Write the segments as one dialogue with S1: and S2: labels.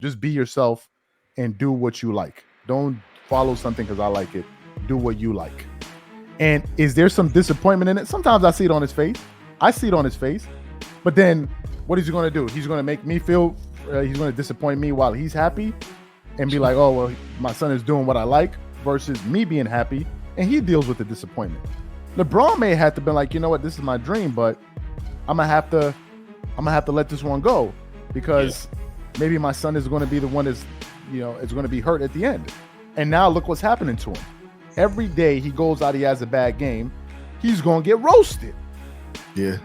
S1: Just be yourself and do what you like. Don't follow something because I like it. Do what you like. And is there some disappointment in it? Sometimes I see it on his face. But then what is he going to do? He's going to make me feel, he's going to disappoint me while he's happy and be like, oh, well, my son is doing what I like, versus me being happy and he deals with the disappointment. LeBron may have to be like, you know what, this is my dream, but I'm gonna have to let this one go because maybe my son is going to be the one that's, is going to be hurt at the end. And now look what's happening to him. Every day he goes out, he has a bad game, he's going to get roasted.
S2: Yeah.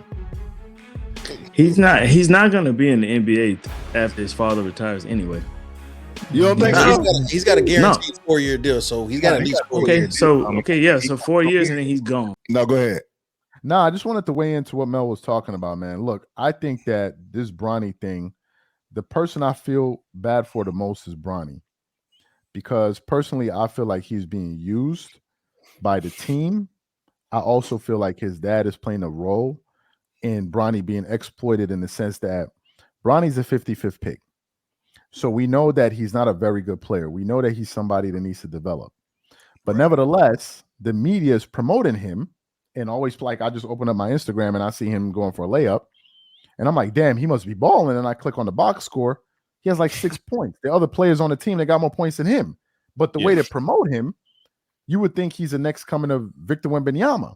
S3: He's not going to be in the NBA after his father retires anyway.
S2: You don't think so?
S4: He's got a guaranteed 4-year deal, so he's got at least 4 years.
S3: So 4 years and then he's gone.
S2: No, go ahead.
S1: No, I just wanted to weigh into what Mel was talking about, man. Look, I think that this Bronny thing, the person I feel bad for the most is Bronny. Because personally, I feel like he's being used by the team. I also feel like his dad is playing a role in Bronny being exploited in the sense that Bronny's a 55th pick. So we know that he's not a very good player. We know that he's somebody that needs to develop. But nevertheless, the media is promoting him. And always, like, I just open up my Instagram and I see him going for a layup. And I'm like, damn, he must be balling. And I click on the box score. He has like 6 points. The other players on the team, they got more points than him. But the way to promote him, you would think he's the next coming of Victor Wembanyama.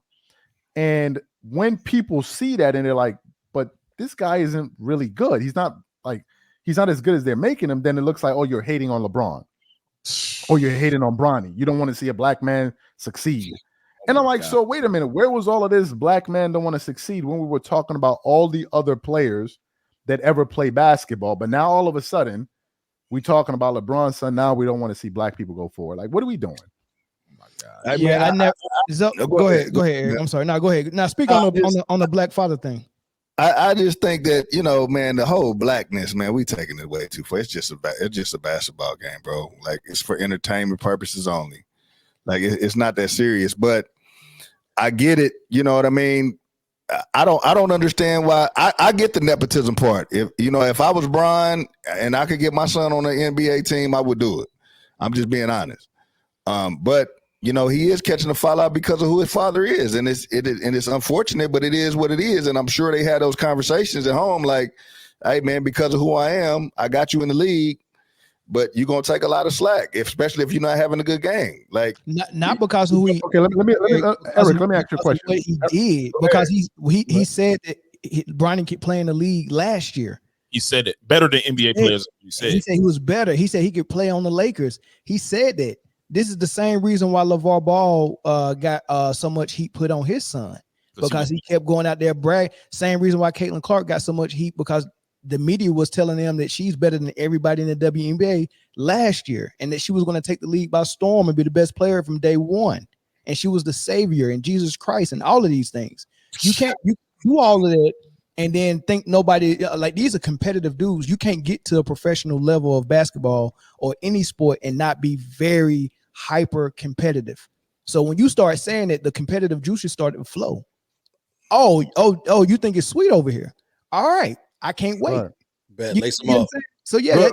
S1: And when people see that and they're like, but this guy isn't really good. He's not as good as they're making him. Then it looks like, oh, you're hating on LeBron. Or you're hating on Bronny. You don't want to see a black man succeed. And I'm like, so wait a minute, where was all of this black man don't want to succeed when we were talking about all the other players that ever play basketball? But now all of a sudden, we talking about LeBron's son. Now we don't want to see black people go forward. Like, what are we doing? Oh
S5: my God. Go ahead, Eric. I'm sorry. No, go ahead. Now speak on the black father thing.
S2: I just think that, man, the whole blackness, man, we taking it way too far. It's just a basketball game, bro. Like, it's for entertainment purposes only. Like, it's not that serious, but I get it. You know what I mean? I don't understand why. I get the nepotism part. If I was Bron and I could get my son on the NBA team, I would do it. I'm just being honest. But he is catching a fallout because of who his father is, and it's unfortunate, but it is what it is. And I'm sure they had those conversations at home, like, hey man, because of who I am, I got you in the league, but you're gonna take a lot of slack, especially if you're not having a good game. Like,
S5: not because who he.
S1: Okay, let me Eric, let me ask you a question.
S5: What he did, because he said that Bronny kept playing the league last year.
S6: He said it better than NBA players. He said
S5: he was better. He said he could play on the Lakers. He said that. This is the same reason why LeVar Ball got so much heat put on his son, because he kept going out there brag. Same reason why Caitlin Clark got so much heat, because the media was telling them that she's better than everybody in the WNBA last year, and that she was going to take the league by storm and be the best player from day one. And she was the savior and Jesus Christ and all of these things. You do all of that and then think nobody, like, these are competitive dudes. You can't get to a professional level of basketball or any sport and not be very hyper competitive. So when you start saying that, the competitive juices started to flow. Oh, you think it's sweet over here? All right, I can't wait.
S4: Bet, lace them up.
S5: So yeah,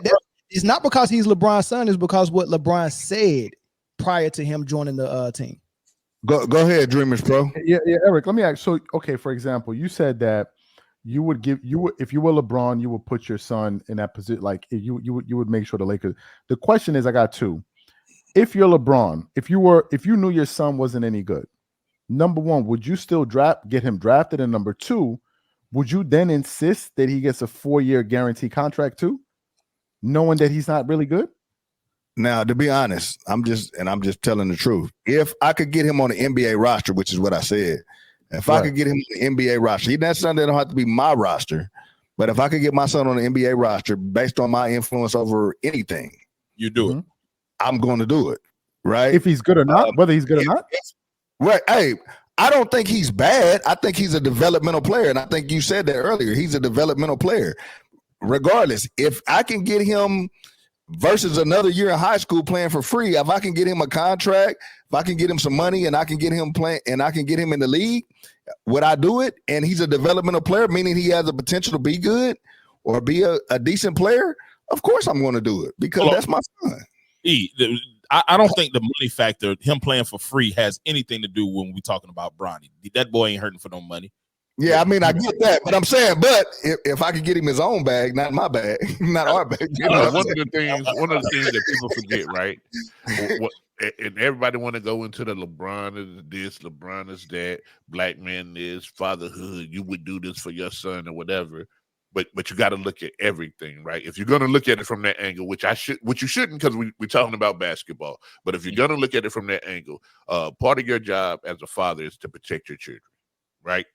S5: it's not because he's LeBron's son, it's because what LeBron said prior to him joining the team.
S2: Go ahead, Dreamers Pro.
S1: Yeah, Eric, let me ask. So, okay, for example, you said that if you were LeBron, you would put your son in that position. Like, you would make sure the Lakers. The question is, I got two. If you're LeBron, if you knew your son wasn't any good, number one, would you still get him drafted? And number two, would you then insist that he gets a 4-year guarantee contract too, knowing that he's not really good?
S2: Now, to be honest, I'm just telling the truth. If I could get him on the NBA roster, which is what I said, if I could get him on the NBA roster, that son don't have to be my roster, but if I could get my son on the NBA roster based on my influence over anything,
S6: you do it.
S2: I'm going to do it, right?
S1: If he's good or not, whether he's good or not.
S2: Right. Hey, I don't think he's bad. I think he's a developmental player. And I think you said that earlier. He's a developmental player. Regardless, if I can get him versus another year in high school playing for free, if I can get him a contract, if I can get him some money and I can get him playing and I can get him in the league, would I do it? And he's a developmental player, meaning he has the potential to be good or be a decent player. Of course I'm going to do it because that's my son.
S6: I don't think the money factor, him playing for free, has anything to do when we're talking about Bronny. That boy ain't hurting for no money.
S2: Yeah, I mean, I get that, but I'm saying, but if I could get him his own bag, not my bag, not our bag. You know
S7: one of the things that people forget, right? And everybody want to go into the LeBron is this, LeBron is that, black man is fatherhood. You would do this for your son or whatever. But you got to look at everything, right? If you're going to look at it from that angle, which you shouldn't, because we're talking about basketball. But if you're going to look at it from that angle, part of your job as a father is to protect your children, right?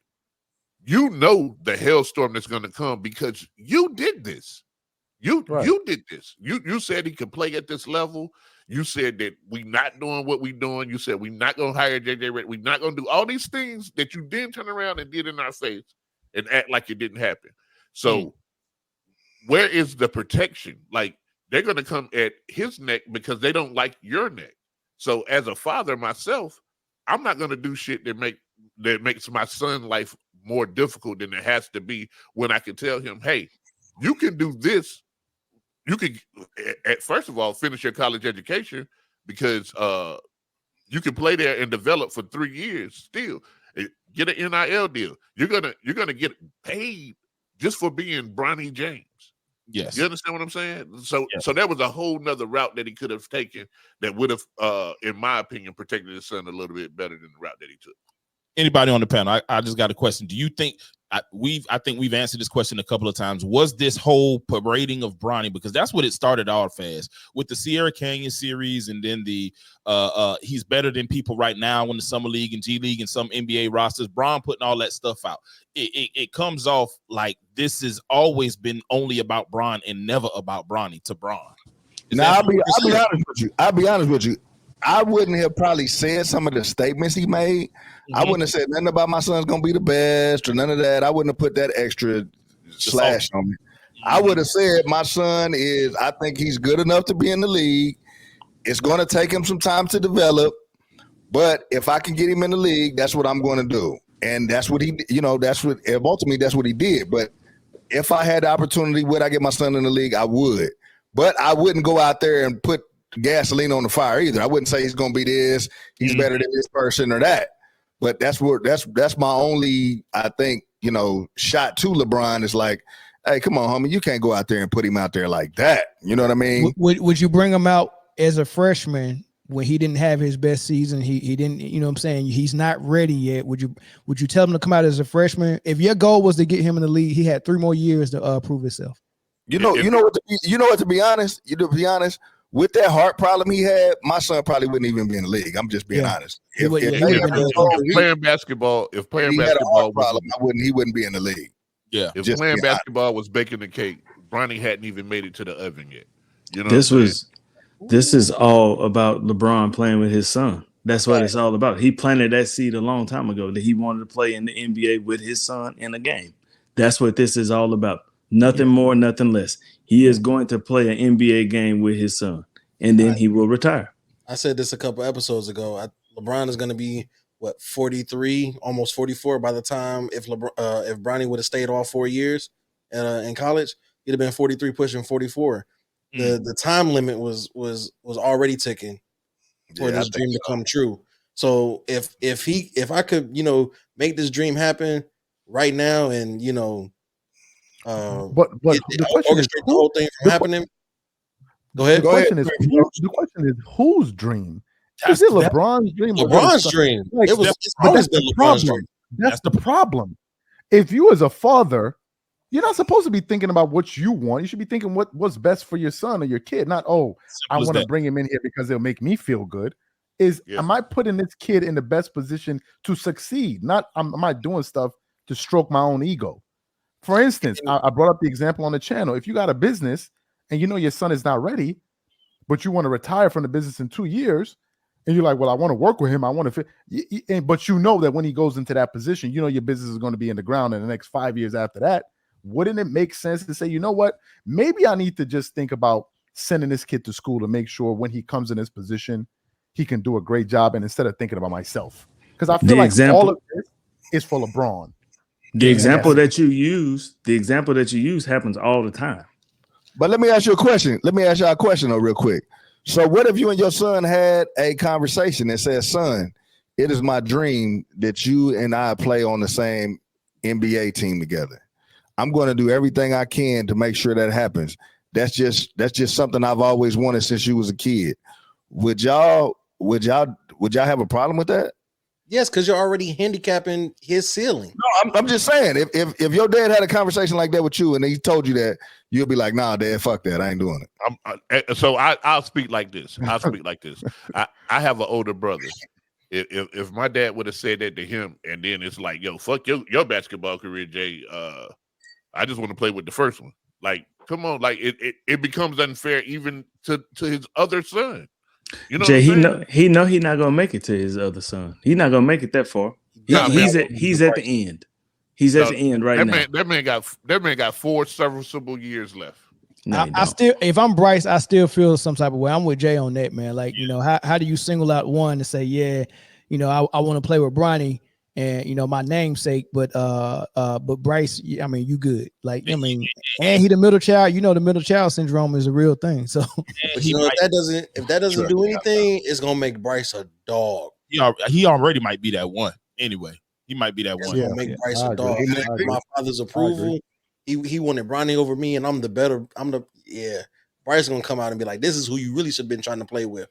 S7: You know the hailstorm that's going to come because you did this. You did this. You said he could play at this level. You said that we're not doing what we're doing. You said we're not going to hire JJ Redick. We're not going to do all these things that you then turn around and did in our face and act like it didn't happen. So where is the protection? Like, they're going to come at his neck because they don't like your neck. So as a father myself, I'm not going to do shit that makes my son's life more difficult than it has to be when I can tell him, hey, you can do this. You can, first of all, finish your college education because you can play there and develop for 3 years still. Get an NIL deal. You're gonna get paid just for being Bronny James.
S6: Yes.
S7: You understand what I'm saying? So that was a whole nother route that he could have taken that would have, in my opinion, protected his son a little bit better than the route that he took.
S6: Anybody on the panel? I just got a question. Do you think I think we've answered this question a couple of times? Was this whole parading of Bronny, because that's what it started off as with the Sierra Canyon series, and then the he's better than people right now in the Summer League and G League and some NBA rosters. Bron putting all that stuff out. It comes off like this has always been only about Bron and never about Bronny to Bron.
S2: Now I'll be honest with you. I'll be honest with you. I wouldn't have probably said some of the statements he made. Mm-hmm. I wouldn't have said nothing about my son's gonna be the best or none of that. I wouldn't have put that extra slash on me. I would have said my son is, I think he's good enough to be in the league. It's gonna take him some time to develop, but if I can get him in the league, that's what I'm gonna do. And that's what ultimately that's what he did. But if I had the opportunity, would I get my son in the league? I would. But I wouldn't go out there and put gasoline on the fire either. I wouldn't say he's going to be this, he's better than this person or that. But that's my only, I think, shot to LeBron is like, hey, come on, homie, you can't go out there and put him out there like that. You know what I mean?
S5: Would you bring him out as a freshman when he didn't have his best season? He didn't, you know what I'm saying? He's not ready yet. Would you tell him to come out as a freshman? If your goal was to get him in the league, he had 3 more years to prove himself.
S2: To be honest, with that heart problem he had, my son probably wouldn't even be in the league. I'm just being honest.
S7: If playing basketball was,
S2: he wouldn't be in the league.
S6: Yeah.
S7: If playing basketball was baking the cake, Bronny hadn't even made it to the oven yet.
S3: This is all about LeBron playing with his son. That's what it's all about. He planted that seed a long time ago that he wanted to play in the NBA with his son in a game. That's what this is all about. Nothing more, nothing less. He is going to play an NBA game with his son, and then he will retire.
S4: I said this a couple episodes ago. LeBron is going to be 43, almost 44 by the time if Bronny would have stayed all 4 years in college, he'd have been 43, pushing 44. The time limit was already ticking for this dream to come true. So if I could make this dream happen right now and
S1: but the question is
S4: the whole thing from happening. Go ahead.
S1: The question is whose dream? Is it LeBron's dream?
S4: LeBron's dream. It's always been LeBron's dream.
S1: That's the problem. If you as a father, you're not supposed to be thinking about what you want. You should be thinking what's best for your son or your kid. Not, I want to bring him in here because it'll make me feel good. Am I putting this kid in the best position to succeed? Not am I doing stuff to stroke my own ego? For instance, I brought up the example on the channel. If you got a business and your son is not ready, but you want to retire from the business in 2 years, and you're like, well, I want to work with him. I want to fit. But that when he goes into that position, your business is going to be in the ground in the next 5 years after that. Wouldn't it make sense to say, you know what? Maybe I need to just think about sending this kid to school to make sure when he comes in this position, he can do a great job. And instead of thinking about myself, because I feel like all of this is for LeBron.
S3: The example that you use happens all the time.
S2: But let me ask you a question. Let me ask y'all a question though, real quick. So, what if you and your son had a conversation that says, "Son, it is my dream that you and I play on the same NBA team together. I'm going to do everything I can to make sure that happens. That's just something I've always wanted since you was a kid." Would y'all have a problem with that?
S4: Yes, because you're already handicapping his ceiling.
S2: No, I'm just saying, if your dad had a conversation like that with you and he told you that, you'll be like, "Nah, Dad, fuck that. I ain't doing it."
S7: So I'll speak like this. I have an older brother. If my dad would have said that to him, and then it's like, "Yo, fuck your basketball career, Jay. I just want to play with the first one." Like, come on, like it becomes unfair even to his other son. You know,
S3: Jay, he know he not gonna make it to his other son. He's not gonna make it that far. He's at the end. He's at the end right now.
S7: That man got 4 serviceable years left.
S3: No,
S5: I still, if I'm Bryce, I still feel some type of way. I'm with Jay on that, man. Like, you know, how do you single out one to say, yeah, you know, I want to play with Bronny and, you know, my namesake, but Bryce, I mean, you good. Like, I mean, and he the middle child, you know, the middle child syndrome is a real thing. So
S4: but you know, if that doesn't do anything, it's gonna make Bryce a dog.
S6: He already might be that one anyway. He might be that one.
S4: Gonna make Bryce a dog. My father's approval. He wanted Bronny over me, and Bryce gonna come out and be like, "This is who you really should have been trying to play with."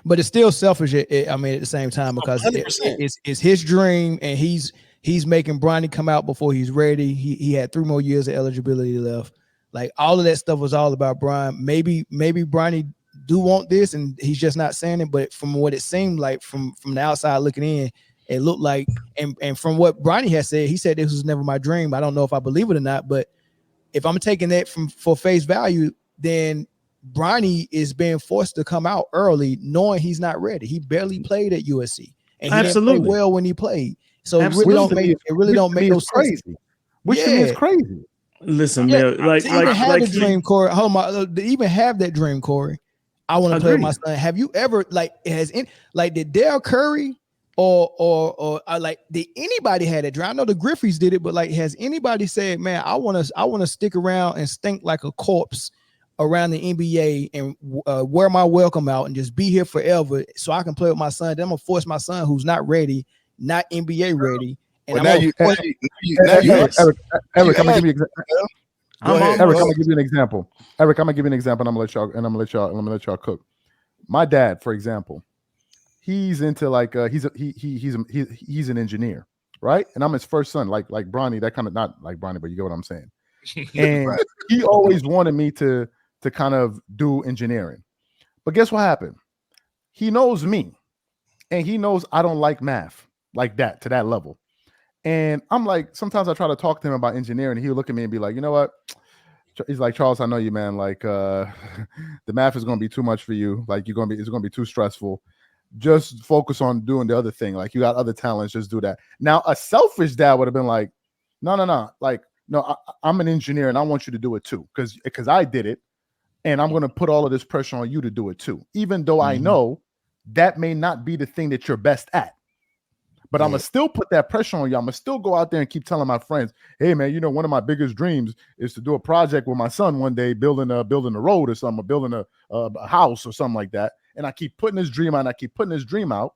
S5: But it's still selfish. I mean, at the same time, because it's his dream, and he's making Bronny come out before he's ready. He had 3 more years of eligibility left. Like, all of that stuff was all about Brian. Maybe Bronny do want this, and he's just not saying it. But from what it seemed like, from the outside looking in, it looked like, and from what Bronny has said, he said this was never my dream. I don't know if I believe it or not, but if I'm taking that for face value, then Bronny is being forced to come out early, knowing he's not ready. He barely played at USC, and he didn't play well when he played. So it really don't make no sense.
S1: Which to me is crazy.
S3: Listen, man, like
S5: the dream, Corey. Hold on, to even have that dream, Corey. I want to play with my son. Have you ever did Dale Curry or like, did anybody had that dream? I know the Griffeys did it, but like, has anybody said, "Man, I want to stick around and stink like a corpse around the NBA and wear my welcome out and just be here forever so I can play with my son"? Then I'm gonna force my son, who's not ready, not NBA ready. And
S1: Eric, I'm gonna give you an example. Eric, I'm gonna give you an example, and I'm gonna let y'all cook. My dad, for example, he's into like he's an engineer, right? And I'm his first son, like Bronny, that kind of, not like Bronny, but you get what I'm saying. And he always wanted me to kind of do engineering. But guess what happened? He knows me, and he knows I don't like math like that, to that level. And I'm like, sometimes I try to talk to him about engineering, and he'll look at me and be like, "You know what?" He's like, "Charles, I know you, man. Like, the math is going to be too much for you. Like, it's going to be too stressful. Just focus on doing the other thing. Like, you got other talents. Just do that." Now, a selfish dad would have been like, no. Like, no, I'm an engineer, and I want you to do it too, because I did it, and I'm going to put all of this pressure on you to do it too, even though I know that may not be the thing that you're best at. But I'm going to still put that pressure on you. I'm going to still go out there and keep telling my friends, "Hey, man, you know, one of my biggest dreams is to do a project with my son one day, building a road or something, or building a house or something like that." And I keep putting this dream out.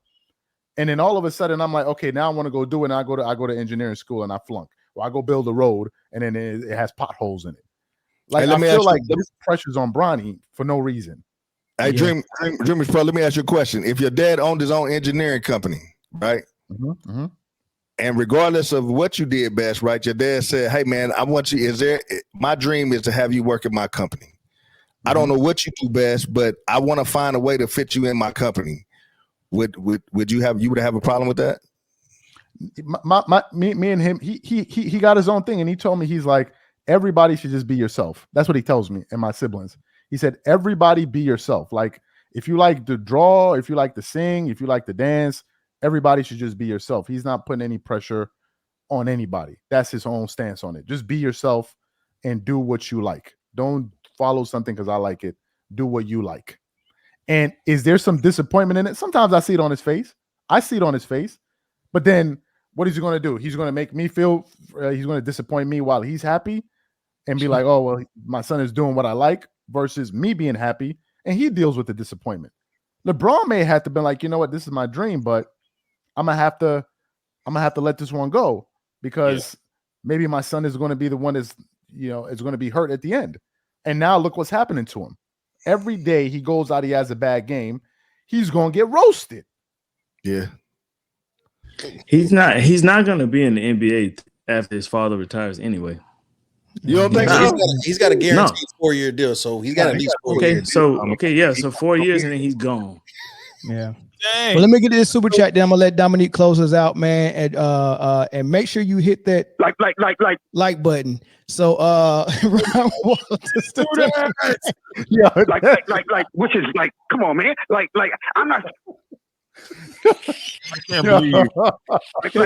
S1: And then all of a sudden, I'm like, okay, now I want to go do it. And I go to engineering school and I flunk. Or I go build a road, and then it has potholes in it. Like, I feel like this pressure's on Bronny for no reason.
S2: Hey, Dreamers Pro, let me ask you a question. If your dad owned his own engineering company, right? And regardless of what you did best, right? Your dad said, "Hey, man, I want you. My dream is to have you work at my company. I don't know what you do best, but I want to find a way to fit you in my company." Would you have a problem with that?
S1: Me and him, he got his own thing, and he told me, he's like, everybody should just be yourself. That's what he tells me and my siblings. He said, everybody be yourself. Like, if you like to draw, if you like to sing, if you like to dance, everybody should just be yourself. He's not putting any pressure on anybody. That's his own stance on it. Just be yourself and do what you like. Don't follow something because I like it. Do what you like. And is there some disappointment in it? Sometimes I see it on his face. But then what is he going to do? He's going to make me feel, he's going to disappoint me while he's happy. and be like, oh, well, my son is doing what I like versus me being happy, and he deals with the disappointment. LeBron may have to be like, you know what, this is my dream, but I'm gonna have to let this one go because maybe my son is going to be the one that's, is going to be hurt at the end. And now look what's happening to him. Every day he goes out, he has a bad game, he's going to get roasted.
S2: Yeah.
S3: He's not going to be in the NBA after his father retires anyway.
S2: You don't think
S4: No,
S2: so?
S4: he's got a guaranteed 4-year deal, so he's got at least 4 years.
S3: So 4 years and then he's gone.
S5: Yeah.
S6: Dang.
S5: Well, let me get this super chat. Then I'm gonna let Dominique close us out, man, and make sure you hit that like button. So, Ron Walters,
S1: Yeah,
S8: which is like, come on, man, like, I'm not
S6: I can't believe.
S8: which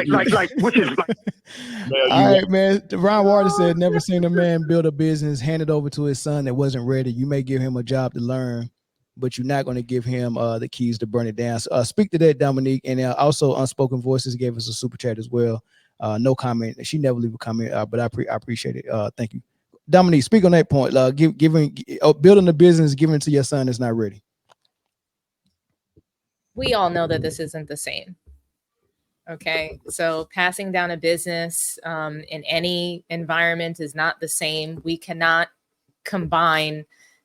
S8: is like.
S5: All right, man. Ron Walters said, "Never seen a man build a business, hand it over to his son that wasn't ready. You may give him a job to learn, but you're not going to give him the keys to burn it down." So, speak to that, Dominique, and also Unspoken Voices gave us a super chat as well. No comment. She never leave a comment, but I appreciate it. Thank you, Dominique. Speak on that point. Building a business, giving it to your son is not ready.
S9: We all know that this isn't the same. Okay, so passing down a business in any environment is not the same. We cannot combine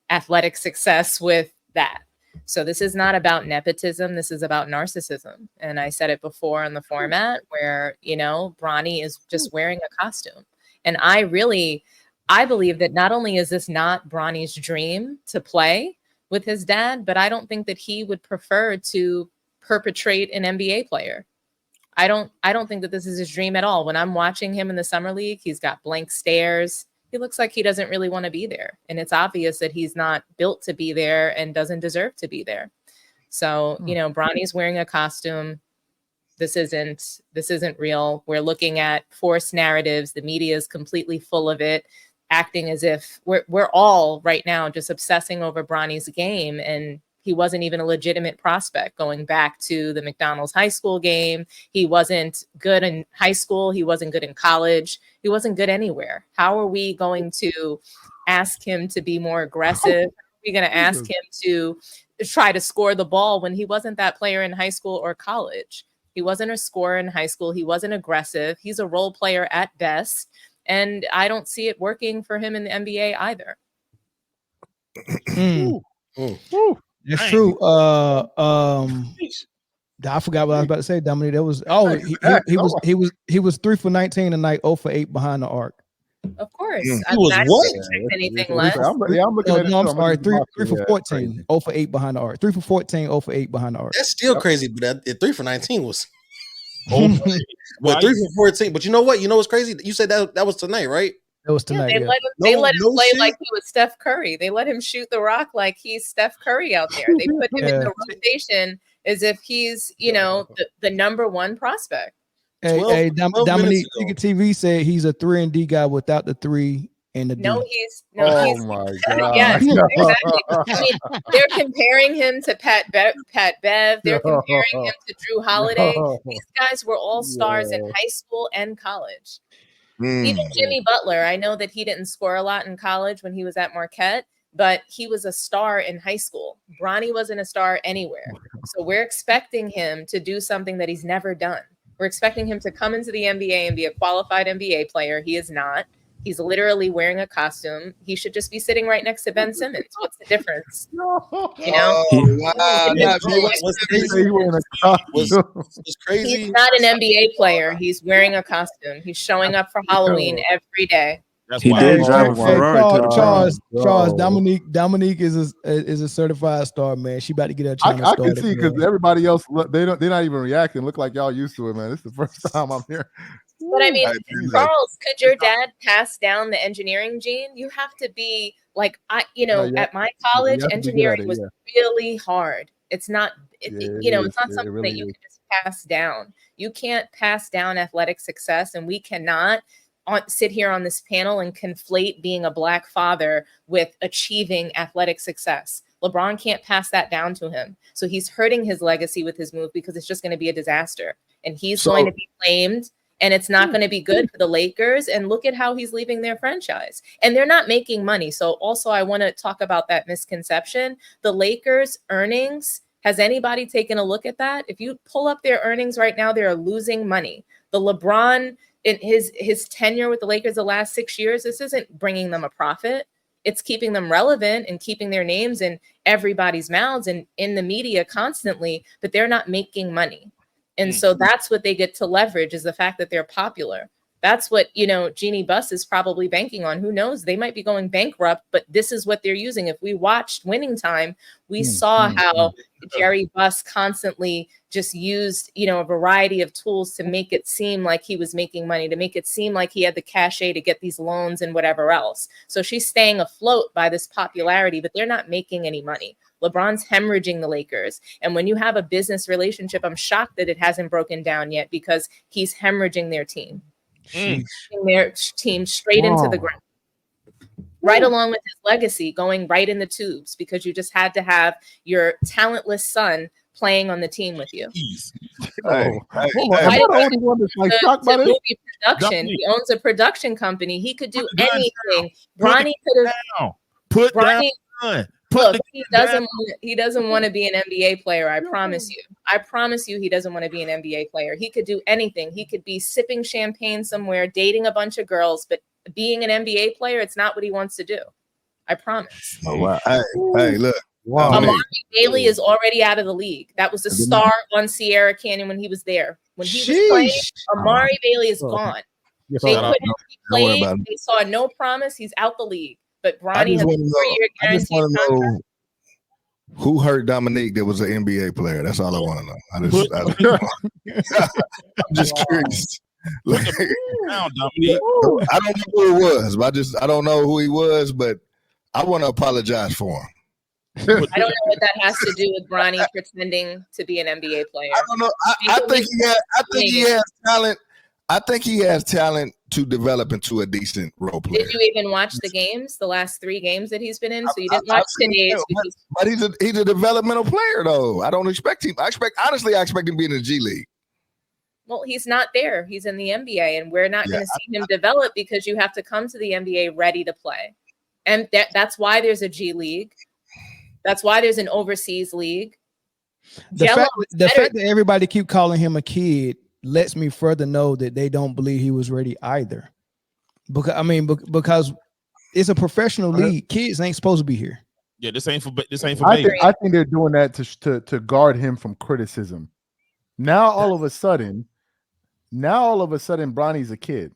S9: athletic success with that. So this is not about nepotism. This is about narcissism. And I said it before on the format where, Bronny is just wearing a costume. And I believe that not only is this not Bronny's dream to play with his dad, but I don't think that he would prefer to perpetrate an NBA player. I don't think that this is his dream at all. When I'm watching him in the summer league, he's got blank stares. He looks like he doesn't really want to be there. And it's obvious that he's not built to be there and doesn't deserve to be there. So, Bronny's wearing a costume. This isn't real. We're looking at forced narratives. The media is completely full of it, acting as if we're all right now just obsessing over Bronny's game, and he wasn't even a legitimate prospect. Going back to the McDonald's high school game, he wasn't good in high school. He wasn't good in college. He wasn't good anywhere. How are we going to ask him to be more aggressive? Are we going to ask him to try to score the ball when he wasn't that player in high school or college? He wasn't a scorer in high school. He wasn't aggressive. He's a role player at best. And I don't see it working for him in the NBA either.
S5: It's true. I forgot what I was about to say, Dominic. That was he was 3 for 19 tonight, 0 for 8 behind the arc.
S9: Of course.
S4: He was what?
S9: Anything less.
S1: I'm looking at it.
S5: No, I'm sorry. 3 for 14, 0 for 8 behind the arc. 3 for 14, 0 for 8 behind the arc.
S4: That's still crazy, but that 3 for 19 was.
S6: Well,
S4: 3 for 14. But you know what? You know what's crazy? You said that was tonight, right?
S5: That was tonight.
S9: Yeah, they let him play like he was Steph Curry. They let him shoot the rock like he's Steph Curry out there. They put him in the rotation as if he's, the number one prospect.
S5: Hey, Dominique TV said he's a 3-and-D guy without the 3 and the D.
S1: Oh my God.
S9: Yes, exactly. I mean, they're comparing him to Pat Bev. They're comparing him to Drew Holiday. These guys were all stars in high school and college. Even Jimmy Butler, I know that he didn't score a lot in college when he was at Marquette, but he was a star in high school. Bronny wasn't a star anywhere. So we're expecting him to do something that he's never done. We're expecting him to come into the NBA and be a qualified NBA player. He is not. He's literally wearing a costume. He should just be sitting right next to Ben Simmons. What's the difference?
S4: It's crazy.
S9: He's not an NBA player. He's wearing a costume. He's showing up for Halloween every day.
S3: He did drive a Ferrari to the
S5: Charles, Dominique is a certified star, man. She about to get her channel
S1: I
S5: started.
S1: can see because everybody else they're not even reacting. Look like y'all used to it, man. This is the first time I'm here.
S9: But I mean, Charles, could your dad pass down the engineering gene? You have to be like at my college, engineering was really hard. It's not, it's not something that you can just pass down. You can't pass down athletic success, and we cannot sit here on this panel and conflate being a Black father with achieving athletic success. LeBron can't pass that down to him. So he's hurting his legacy with his move because it's just going to be a disaster. And he's going to be blamed And it's not going to be good for the Lakers. And look at how he's leaving their franchise. And they're not making money. So also I want to talk about that misconception. The Lakers earnings, has anybody taken a look at that? If you pull up their earnings right now, they're losing money. The LeBron, in his tenure with the Lakers the last 6 years, this isn't bringing them a profit. It's keeping them relevant and keeping their names in everybody's mouths and in the media constantly, but they're not making money. And so that's what they get to leverage, is the fact that they're popular. That's what, Jeannie Buss is probably banking on. Who knows? They might be going bankrupt, but this is what they're using. If we watched Winning Time, we saw how Jerry Buss constantly just used, a variety of tools to make it seem like he was making money, to make it seem like he had the cachet to get these loans and whatever else. So she's staying afloat by this popularity, but they're not making any money. LeBron's hemorrhaging the Lakers. And when you have a business relationship, I'm shocked that it hasn't broken down yet, because he's hemorrhaging their team. Their team straight into the ground. Right along with his legacy going right in the tubes, because you just had to have your talentless son playing on the team with you.
S1: Movie production.
S9: He owns a production company. He could do anything. Bronny could have
S6: put down.
S9: Look, he doesn't want to be an NBA player. I promise you he doesn't want to be an NBA player. He could do anything. He could be sipping champagne somewhere, dating a bunch of girls, but being an NBA player, it's not what he wants to do. I promise.
S2: Oh, wow. Hey, look.
S1: Wow.
S9: Amari Bailey is already out of the league. That was the star on Sierra Canyon when he was there. When he was playing, Amari Bailey is gone. They couldn't play. They saw no promise. He's out the league. But Bronny has a 3-year guaranteed contract.
S2: Who hurt Dominique that was an NBA player? That's all I want to know. I'm just curious. Like, I don't know who it was, but I don't know who he was, but I want to apologize for him.
S9: I don't know what that has to do with Bronny pretending to be an NBA player.
S2: I don't know. I think he has talent. I think he has talent to develop into a decent role player.
S9: Did you even watch the games, the last 3 games that he's been in? So you didn't watch today's.
S2: But he's a developmental player, though. I don't expect him. I expect him to be in the G League.
S9: Well, he's not there. He's in the NBA, and we're not going to see him develop, because you have to come to the NBA ready to play. And that's why there's a G League. That's why there's an overseas league.
S5: The fact that everybody keep calling him a kid lets me further know that they don't believe he was ready either. Because it's a professional league. Kids ain't supposed to be here.
S6: Yeah, this ain't for babies.
S1: I think they're doing that to guard him from criticism. Now all of a sudden, Bronny's a kid.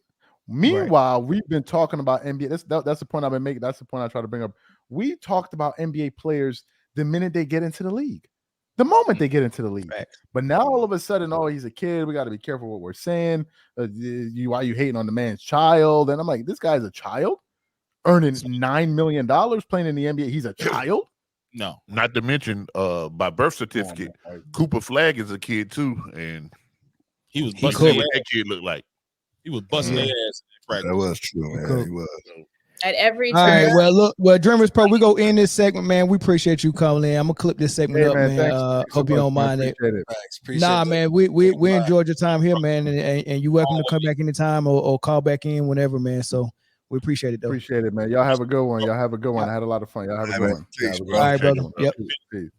S1: Meanwhile, we've been talking about NBA. That's the point I've been making. That's the point I try to bring up. We talked about NBA players the minute they get into the league. The moment they get into the league. Right. But now all of a sudden, he's a kid. We got to be careful what we're saying. Why you hating on the man's child? And I'm like, this guy's a child earning $9 million playing in the NBA. He's a child.
S6: No,
S7: not to mention by birth certificate, Cooper Flag is a kid too, and
S6: he was busting.
S7: What that kid looked like.
S6: He was busting their ass.
S2: That was true, man. He was.
S9: At every
S5: all right, well, Dreamers Pro, we go in this segment, man. We appreciate you calling in. I'm gonna clip this segment up, man.
S2: Thanks
S5: Hope you don't mind it. Man, we enjoyed your time here, man, and you're welcome to come back anytime or call back in whenever, man. So we appreciate it, though.
S1: Appreciate it, man. Y'all have a good one. I had a lot of fun. Y'all have a good one.
S5: All right, brother. Yep.
S1: Peace.